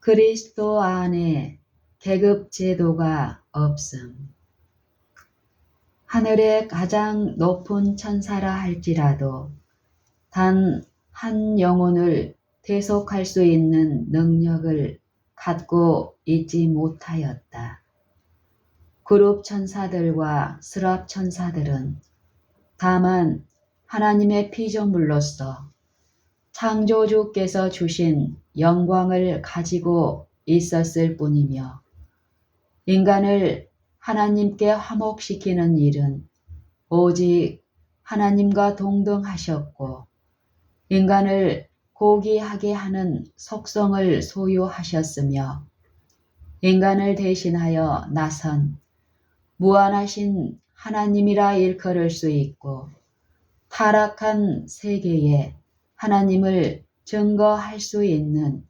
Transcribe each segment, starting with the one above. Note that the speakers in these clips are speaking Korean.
그리스도 안에 계급 제도가 없음. 하늘의 가장 높은 천사라 할지라도 단 한 영혼을 대속할 수 있는 능력을 갖고 있지 못하였다. 그룹 천사들과 스랍 천사들은 다만 하나님의 피조물로서 창조주께서 주신 영광을 가지고 있었을 뿐이며, 인간을 하나님께 화목시키는 일은 오직 하나님과 동등하셨고, 인간을 고귀하게 하는 속성을 소유하셨으며, 인간을 대신하여 나선 무한하신 하나님이라 일컬을 수 있고, 타락한 세계에 하나님을 증거할 수 있는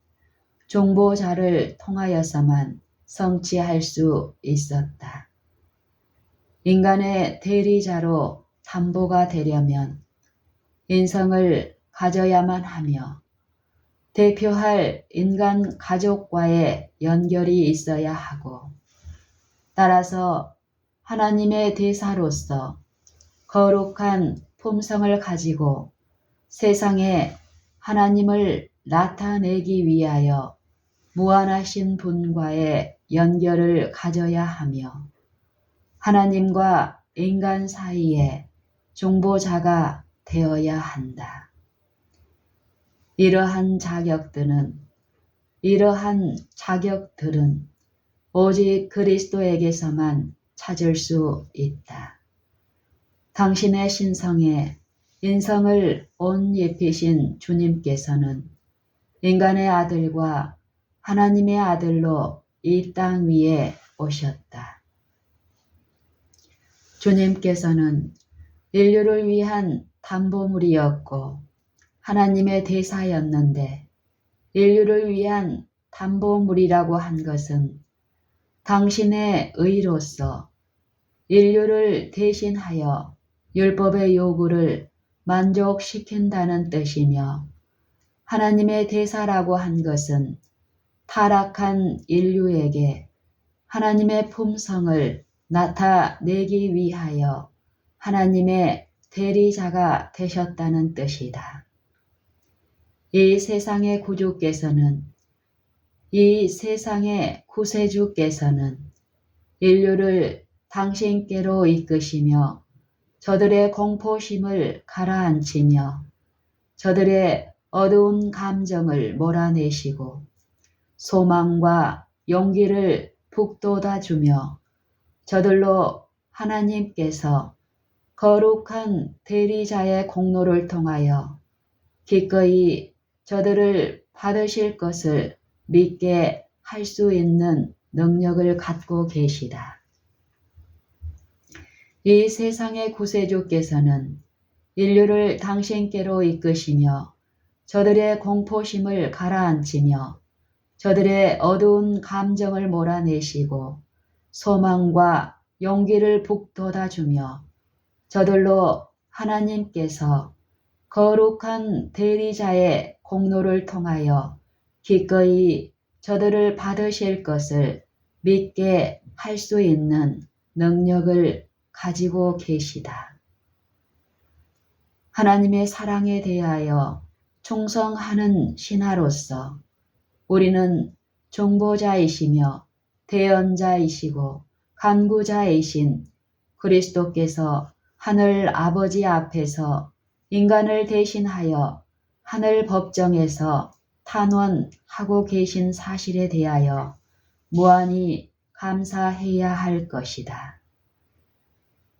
종보자를 통하여서만 성취할 수 있었다. 인간의 대리자로 담보가 되려면 인성을 가져야만 하며, 대표할 인간 가족과의 연결이 있어야 하고, 따라서 하나님의 대사로서 거룩한 품성을 가지고 세상에 하나님을 나타내기 위하여 무한하신 분과의 연결을 가져야 하며, 하나님과 인간 사이에 중보자가 되어야 한다. 이러한 자격들은 오직 그리스도에게서만 찾을 수 있다. 당신의 신성에 인성을 온 입히신 주님께서는 인간의 아들과 하나님의 아들로 이 땅 위에 오셨다. 주님께서는 인류를 위한 담보물이었고 하나님의 대사였는데, 인류를 위한 담보물이라고 한 것은 당신의 의로서 인류를 대신하여 율법의 요구를 만족시킨다는 뜻이며, 하나님의 대사라고 한 것은 타락한 인류에게 하나님의 품성을 나타내기 위하여 하나님의 대리자가 되셨다는 뜻이다. 이 세상의 구세주께서는 인류를 당신께로 이끄시며 저들의 공포심을 가라앉히며 저들의 어두운 감정을 몰아내시고 소망과 용기를 북돋아주며 저들로 하나님께서 거룩한 대리자의 공로를 통하여 기꺼이 저들을 받으실 것을 믿게 할 수 있는 능력을 갖고 계시다. 이 세상의 구세주께서는 인류를 당신께로 이끄시며 저들의 공포심을 가라앉히며 저들의 어두운 감정을 몰아내시고 소망과 용기를 북돋아주며 저들로 하나님께서 거룩한 대리자의 공로를 통하여 기꺼이 저들을 받으실 것을 믿게 할 수 있는 능력을 가지고 계시다. 하나님의 사랑에 대하여 충성하는 신하로서 우리는 중보자이시며 대언자이시고 간구자이신 그리스도께서 하늘 아버지 앞에서 인간을 대신하여 하늘 법정에서 탄원하고 계신 사실에 대하여 무한히 감사해야 할 것이다.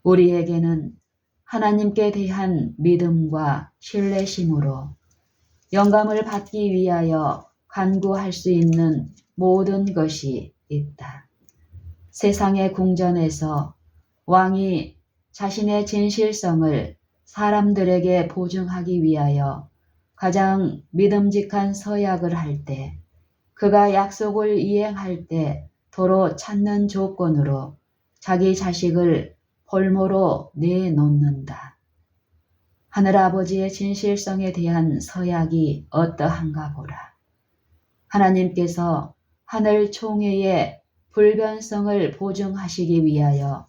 우리에게는 하나님께 대한 믿음과 신뢰심으로 영감을 받기 위하여 간구할 수 있는 모든 것이 있다. 세상의 궁전에서 왕이 자신의 진실성을 사람들에게 보증하기 위하여 가장 믿음직한 서약을 할 때, 그가 약속을 이행할 때 도로 찾는 조건으로 자기 자식을 볼모로 내놓는다. 하늘아버지의 진실성에 대한 서약이 어떠한가 보라. 하나님께서 하늘 총회의 불변성을 보증하시기 위하여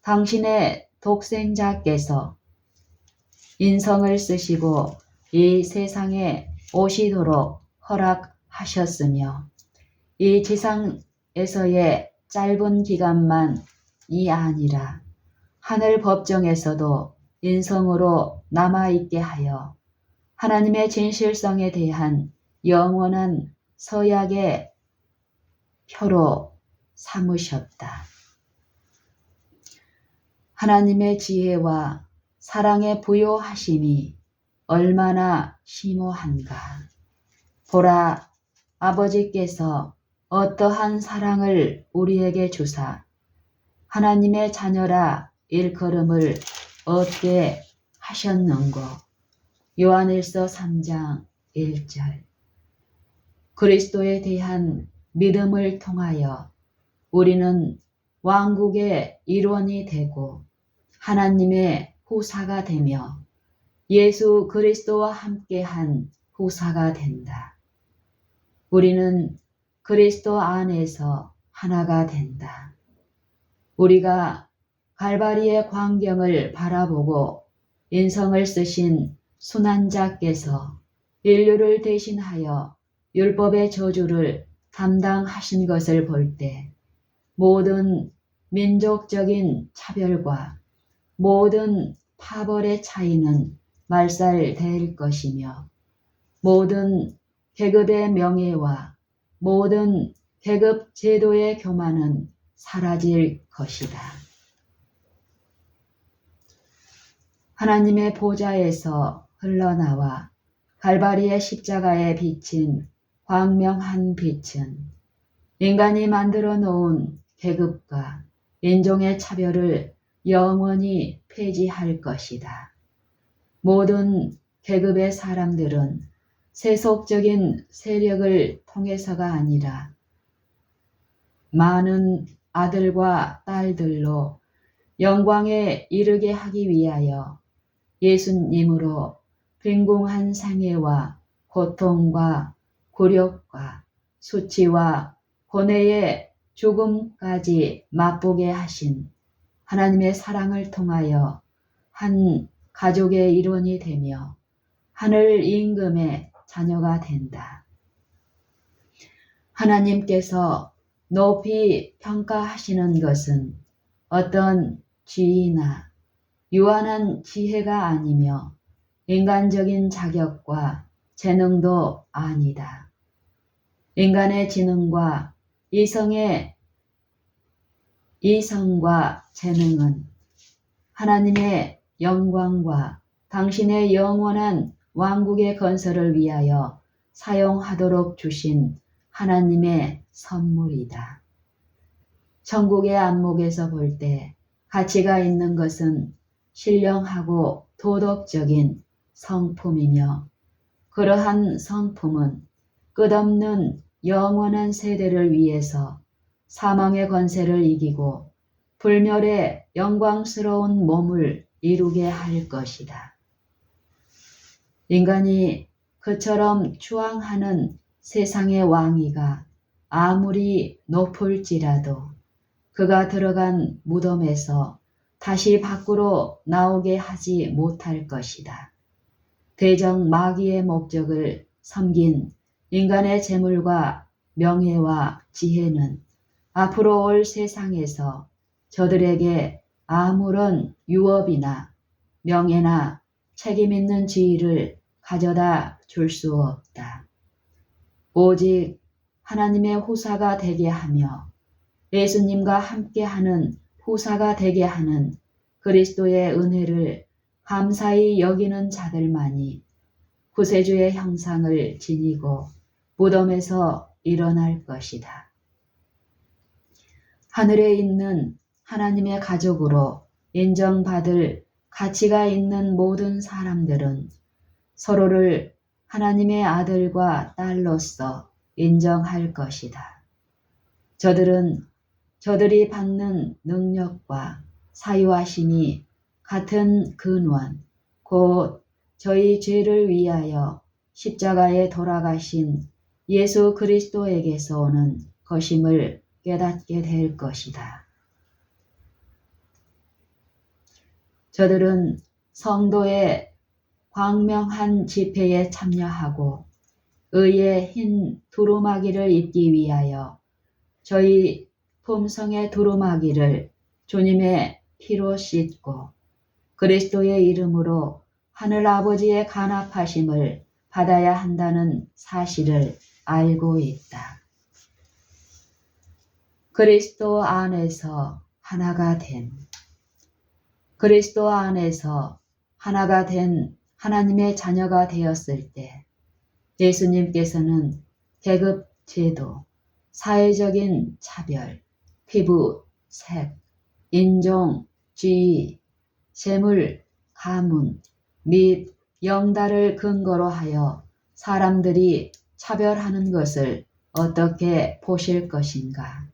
당신의 독생자께서 인성을 쓰시고 이 세상에 오시도록 허락하셨으며 이 지상에서의 짧은 기간만이 아니라 하늘 법정에서도 인성으로 남아있게 하여 하나님의 진실성에 대한 영원한 서약의 표로 삼으셨다. 하나님의 지혜와 사랑의 부요하심이 얼마나 심오한가. 보라, 아버지께서 어떠한 사랑을 우리에게 주사 하나님의 자녀라 일컬음을 얻게 하셨는고. 요한일서 3장 1절. 그리스도에 대한 믿음을 통하여 우리는 왕국의 일원이 되고 하나님의 후사가 되며 예수 그리스도와 함께한 후사가 된다. 우리는 그리스도 안에서 하나가 된다. 우리가 갈바리의 광경을 바라보고 인성을 쓰신 순환자께서 인류를 대신하여 율법의 저주를 담당하신 것을 볼 때 모든 민족적인 차별과 모든 파벌의 차이는 말살될 것이며 모든 계급의 명예와 모든 계급 제도의 교만은 사라질 것이다. 하나님의 보좌에서 흘러나와 갈바리의 십자가에 비친 광명한 빛은 인간이 만들어 놓은 계급과 인종의 차별을 영원히 폐지할 것이다. 모든 계급의 사람들은 세속적인 세력을 통해서가 아니라 많은 아들과 딸들로 영광에 이르게 하기 위하여 예수님으로 빈궁한 생애와 고통과 굴욕과 수치와 고뇌의 죽음까지 맛보게 하신 하나님의 사랑을 통하여 한 가족의 일원이 되며 하늘 임금의 자녀가 된다. 하나님께서 높이 평가하시는 것은 어떤 지위나 유한한 지혜가 아니며 인간적인 자격과 재능도 아니다. 인간의 지능과 이성과 재능은 하나님의 영광과 당신의 영원한 왕국의 건설을 위하여 사용하도록 주신 하나님의 선물이다. 천국의 안목에서 볼 때 가치가 있는 것은 신령하고 도덕적인 성품이며 그러한 성품은 끝없는 영원한 세대를 위해서 사망의 권세를 이기고 불멸의 영광스러운 몸을 이루게 할 것이다. 인간이 그처럼 추앙하는 세상의 왕위가 아무리 높을지라도 그가 들어간 무덤에서 다시 밖으로 나오게 하지 못할 것이다. 대적 마귀의 목적을 섬긴 인간의 재물과 명예와 지혜는 앞으로 올 세상에서 저들에게 아무런 유업이나 명예나 책임 있는 지위를 가져다 줄 수 없다. 오직 하나님의 후사가 되게 하며 예수님과 함께하는 후사가 되게 하는 그리스도의 은혜를 감사히 여기는 자들만이 구세주의 형상을 지니고 무덤에서 일어날 것이다. 하늘에 있는 하나님의 가족으로 인정받을 가치가 있는 모든 사람들은 서로를 하나님의 아들과 딸로서 인정할 것이다. 저들은 저들이 받는 능력과 사유하심이 같은 근원, 곧 저희 죄를 위하여 십자가에 돌아가신 예수 그리스도에게서 오는 것임을 깨닫게 될 것이다. 저들은 성도의 광명한 집회에 참여하고 의의 흰 두루마기를 입기 위하여 저희 품성의 두루마기를 주님의 피로 씻고 그리스도의 이름으로 하늘아버지의 간합하심을 받아야 한다는 사실을 알고 있다. 그리스도 안에서 하나가 된 하나님의 자녀가 되었을 때 예수님께서는 계급 제도, 사회적인 차별, 피부, 색, 인종, 지위, 재물, 가문 및 영달을 근거로 하여 사람들이 차별하는 것을 어떻게 보실 것인가?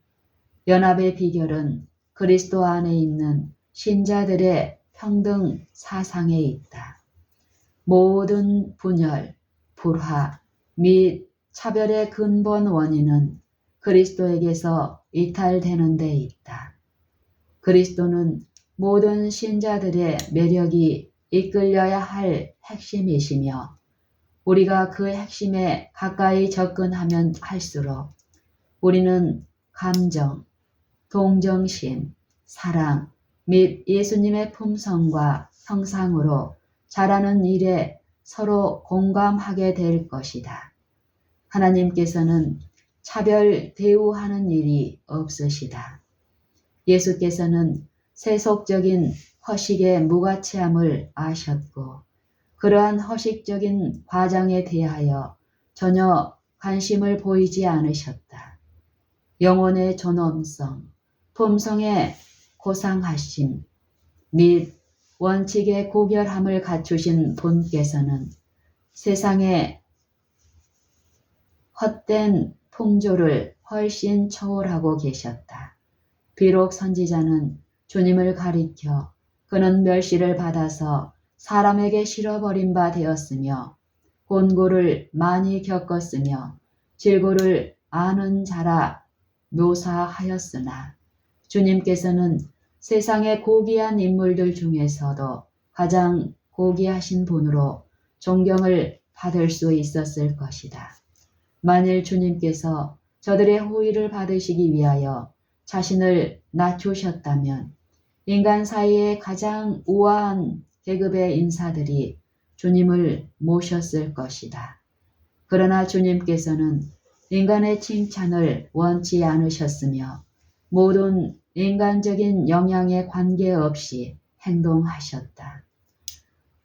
연합의 비결은 그리스도 안에 있는 신자들의 평등 사상에 있다. 모든 분열, 불화 및 차별의 근본 원인은 그리스도에게서 이탈되는 데 있다. 그리스도는 모든 신자들의 매력이 이끌려야 할 핵심이시며 우리가 그 핵심에 가까이 접근하면 할수록 우리는 감정, 동정심, 사랑 및 예수님의 품성과 형상으로 자라는 일에 서로 공감하게 될 것이다. 하나님께서는 차별 대우하는 일이 없으시다. 예수께서는 세속적인 허식의 무가치함을 아셨고 그러한 허식적인 과장에 대하여 전혀 관심을 보이지 않으셨다. 영혼의 존엄성, 품성의 고상하심 및 원칙의 고결함을 갖추신 분께서는 세상의 헛된 풍조를 훨씬 초월하고 계셨다. 비록 선지자는 주님을 가리켜 그는 멸시를 받아서 사람에게 실어버린 바 되었으며 곤고를 많이 겪었으며 질고를 아는 자라 묘사하였으나 주님께서는 세상의 고귀한 인물들 중에서도 가장 고귀하신 분으로 존경을 받을 수 있었을 것이다. 만일 주님께서 저들의 호의를 받으시기 위하여 자신을 낮추셨다면 인간 사이의 가장 우아한 계급의 인사들이 주님을 모셨을 것이다. 그러나 주님께서는 인간의 칭찬을 원치 않으셨으며 모든 인간적인 영향에 관계없이 행동하셨다.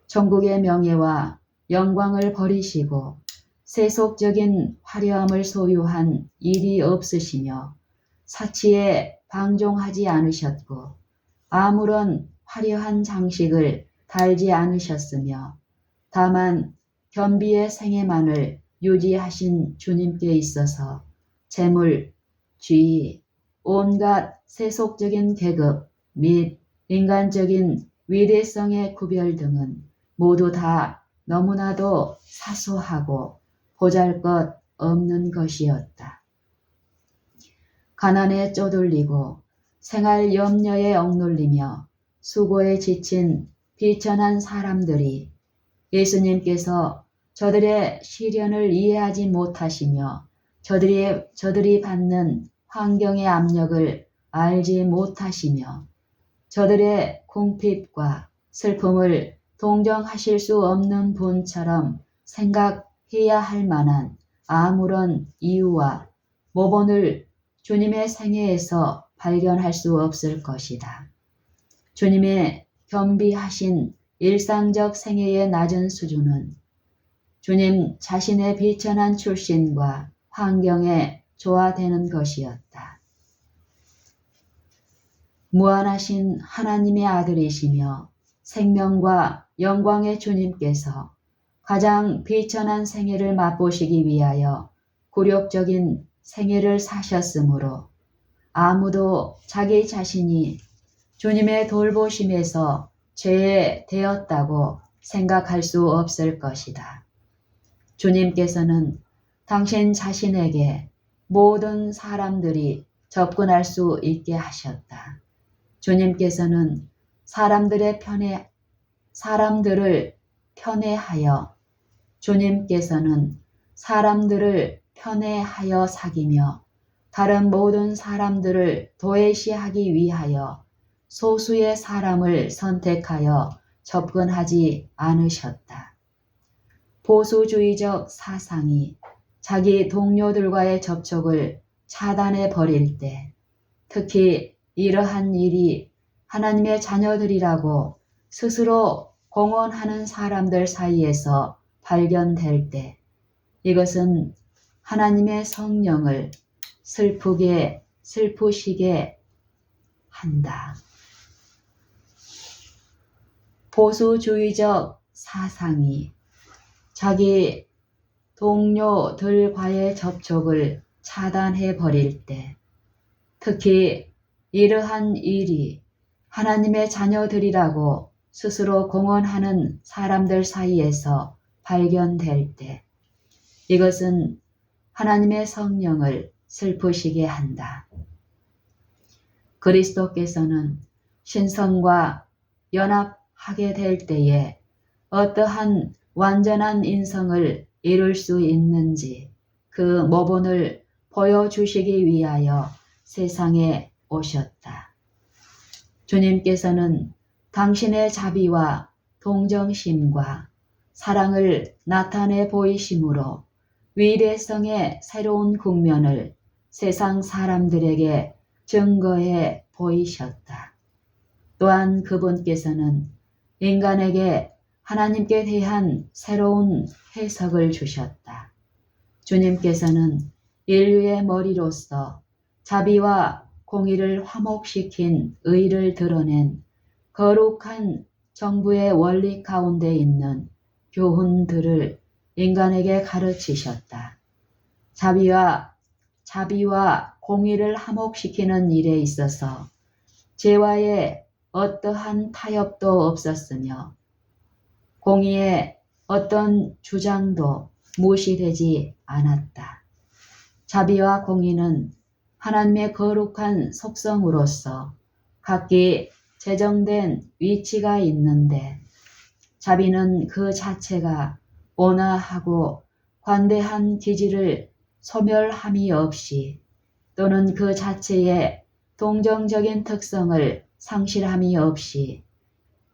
천국의 명예와 영광을 버리시고 세속적인 화려함을 소유한 일이 없으시며 사치에 방종하지 않으셨고 아무런 화려한 장식을 달지 않으셨으며 다만 겸비의 생애만을 유지하신 주님께 있어서 재물, 지위, 온갖 세속적인 계급 및 인간적인 위대성의 구별 등은 모두 다 너무나도 사소하고 보잘것 없는 것이었다. 가난에 쪼들리고 생활 염려에 억눌리며 수고에 지친 비천한 사람들이 예수님께서 저들의 시련을 이해하지 못하시며 저들이 받는 환경의 압력을 알지 못하시며 저들의 궁핍과 슬픔을 동정하실 수 없는 분처럼 생각해야 할 만한 아무런 이유와 모본을 주님의 생애에서 발견할 수 없을 것이다. 주님의 겸비하신 일상적 생애의 낮은 수준은 주님 자신의 비천한 출신과 환경에 조화되는 것이었다. 무한하신 하나님의 아들이시며 생명과 영광의 주님께서 가장 비천한 생애를 맛보시기 위하여 굴욕적인 생애를 사셨으므로 아무도 자기 자신이 주님의 돌보심에서 제외되었다고 생각할 수 없을 것이다. 주님께서는 당신 자신에게 모든 사람들이 접근할 수 있게 하셨다. 주님께서는 사람들을 편애하여 사귀며 다른 모든 사람들을 도외시하기 위하여 소수의 사람을 선택하여 접근하지 않으셨다. 보수주의적 사상이 자기 동료들과의 접촉을 차단해 버릴 때, 특히 이러한 일이 하나님의 자녀들이라고 스스로 공언하는 사람들 사이에서 발견될 때, 이것은 하나님의 성령을 슬프시게 한다. 보수주의적 사상이 자기 동료들과의 접촉을 차단해 버릴 때, 특히 이러한 일이 하나님의 자녀들이라고 스스로 공언하는 사람들 사이에서 발견될 때, 이것은 하나님의 성령을 슬프시게 한다. 그리스도께서는 신성과 연합하게 될 때에 어떠한 완전한 인성을 이룰 수 있는지 그 모본을 보여주시기 위하여 세상에 오셨다. 주님께서는 당신의 자비와 동정심과 사랑을 나타내 보이심으로 위대성의 새로운 국면을 세상 사람들에게 증거해 보이셨다. 또한 그분께서는 인간에게 하나님께 대한 새로운 해석을 주셨다. 주님께서는 인류의 머리로서 자비와 공의를 화목시킨 의를 드러낸 거룩한 정부의 원리 가운데 있는 교훈들을 인간에게 가르치셨다. 자비와 공의를 화목시키는 일에 있어서 죄와의 어떠한 타협도 없었으며 공의의 어떤 주장도 무시되지 않았다. 자비와 공의는 하나님의 거룩한 속성으로서 각기 제정된 위치가 있는데, 자비는 그 자체가 온화하고 관대한 기질을 소멸함이 없이 또는 그 자체의 동정적인 특성을 상실함이 없이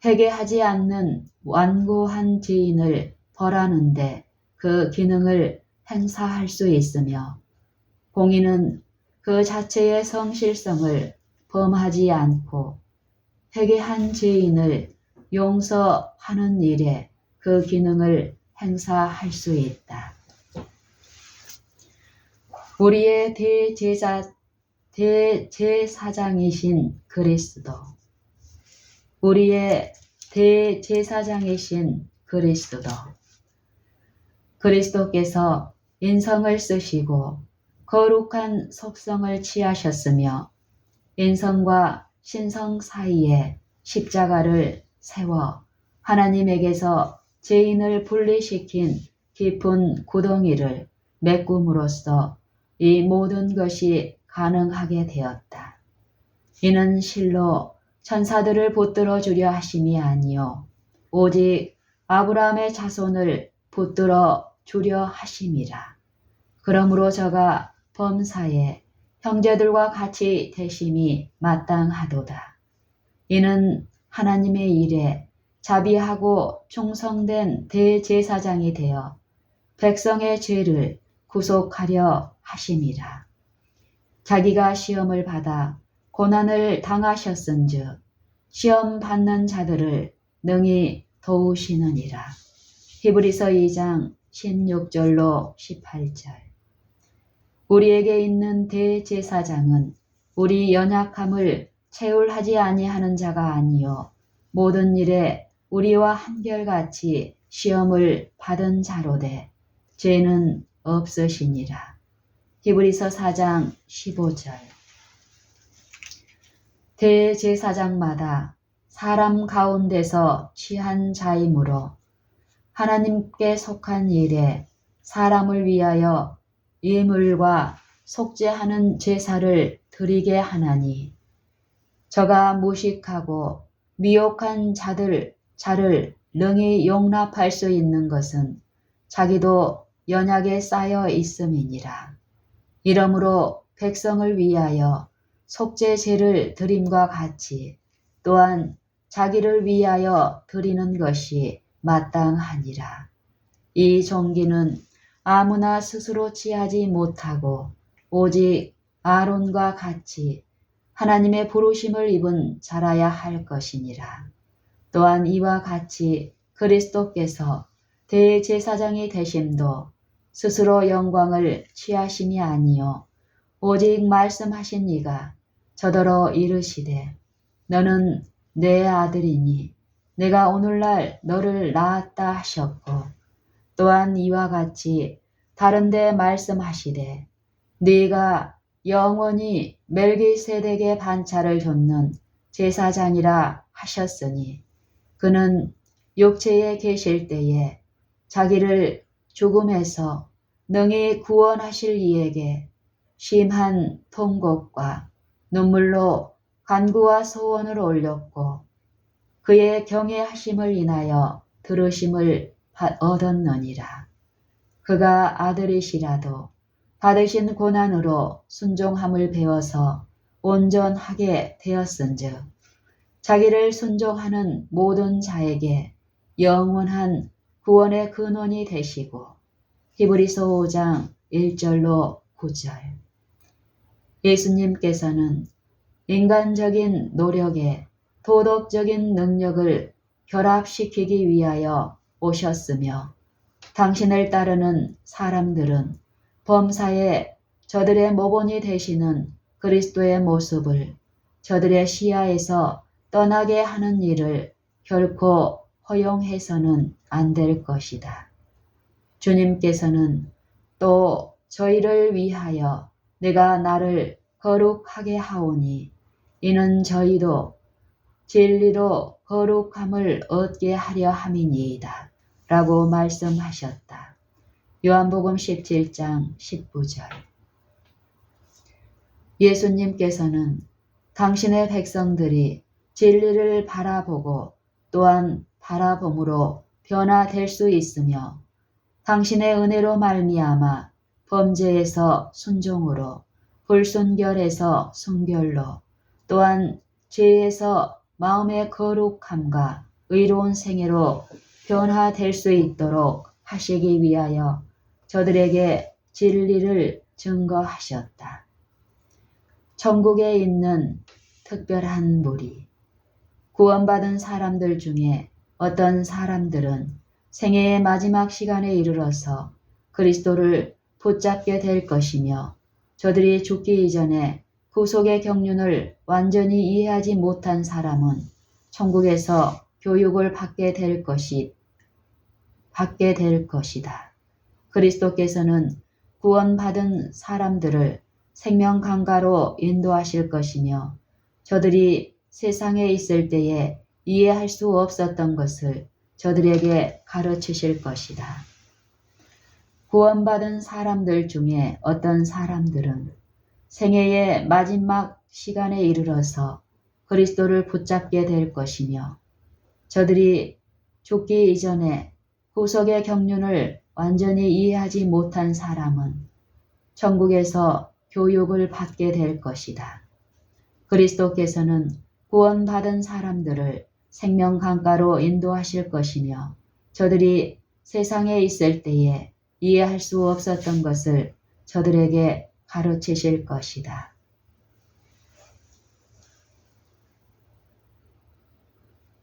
회개하지 않는 완고한 죄인을 벌하는데 그 기능을 행사할 수 있으며, 공의는 그 자체의 성실성을 범하지 않고 회개한 죄인을 용서하는 일에 그 기능을 행사할 수 있다. 우리의 대제사장이신 그리스도, 우리의 대제사장이신 그리스도께서 인성을 쓰시고 거룩한 속성을 취하셨으며 인성과 신성 사이에 십자가를 세워 하나님에게서 죄인을 분리시킨 깊은 구덩이를 메꿈으로써 이 모든 것이 가능하게 되었다. 이는 실로 천사들을 붙들어 주려 하심이 아니요 오직 아브라함의 자손을 붙들어 주려 하심이라. 그러므로 저가 범사에 형제들과 같이 되심이 마땅하도다. 이는 하나님의 일에 자비하고 충성된 대제사장이 되어 백성의 죄를 구속하려 하심이라. 자기가 시험을 받아 고난을 당하셨은즉 시험 받는 자들을 능히 도우시느니라. 히브리서 2장 16절로 18절. 우리에게 있는 대제사장은 우리 연약함을 체울하지 아니하는 자가 아니요 모든 일에 우리와 한결같이 시험을 받은 자로되 죄는 없으시니라. 히브리서 4장 15절. 대제사장마다 사람 가운데서 취한 자이므로 하나님께 속한 일에 사람을 위하여 예물과 속죄하는 제사를 드리게 하나니 저가 무식하고 미혹한 자를 능히 용납할 수 있는 것은 자기도 연약에 쌓여 있음이니라. 이러므로 백성을 위하여 속죄제를 드림과 같이 또한 자기를 위하여 드리는 것이 마땅하니라. 이 종기는 아무나 스스로 취하지 못하고 오직 아론과 같이 하나님의 부르심을 입은 자라야 할 것이니라. 또한 이와 같이 그리스도께서 대제사장이 되심도 스스로 영광을 취하심이 아니요 오직 말씀하신 이가 저더러 이르시되 너는 내 아들이니 내가 오늘날 너를 낳았다 하셨고 또한 이와 같이 다른데 말씀하시되 네가 영원히 멜기세덱의 반차를 좇는 제사장이라 하셨으니 그는 육체에 계실 때에 자기를 죽음에서 능히 구원하실 이에게 심한 통곡과 눈물로 간구와 소원을 올렸고 그의 경외하심을 인하여 들으심을 얻었느니라. 그가 아들이시라도 받으신 고난으로 순종함을 배워서 온전하게 되었은즉 자기를 순종하는 모든 자에게 영원한 구원의 근원이 되시고 히브리서 5장 1절로 9절. 예수님께서는 인간적인 노력에 도덕적인 능력을 결합시키기 위하여 오셨으며 당신을 따르는 사람들은 범사에 저들의 모본이 되시는 그리스도의 모습을 저들의 시야에서 떠나게 하는 일을 결코 허용해서는 안 될 것이다. 주님께서는 또 저희를 위하여 내가 나를 거룩하게 하오니 이는 저희도 진리로 거룩함을 얻게 하려 함이니이다. 라고 말씀하셨다. 요한복음 17장 19절. 예수님께서는 당신의 백성들이 진리를 바라보고 또한 바라봄으로 변화될 수 있으며 당신의 은혜로 말미암아 범죄에서 순종으로 불순결에서 순결로 또한 죄에서 마음의 거룩함과 의로운 생애로 변화될 수 있도록 하시기 위하여 저들에게 진리를 증거하셨다. 천국에 있는 특별한 무리, 구원받은 사람들 중에 어떤 사람들은 생애의 마지막 시간에 이르러서 그리스도를 붙잡게 될 것이며 저들이 죽기 이전에 구속의 경륜을 완전히 이해하지 못한 사람은 천국에서 교육을 받게 될 것이다. 그리스도께서는 구원받은 사람들을 생명 강가로 인도하실 것이며 저들이 세상에 있을 때에 이해할 수 없었던 것을 저들에게 가르치실 것이다. 구원받은 사람들 중에 어떤 사람들은 생애의 마지막 시간에 이르러서 그리스도를 붙잡게 될 것이며 저들이 죽기 이전에 구속의 경륜을 완전히 이해하지 못한 사람은 천국에서 교육을 받게 될 것이다. 그리스도께서는 구원받은 사람들을 생명 강가로 인도하실 것이며 저들이 세상에 있을 때에 이해할 수 없었던 것을 저들에게 가르치실 것이다.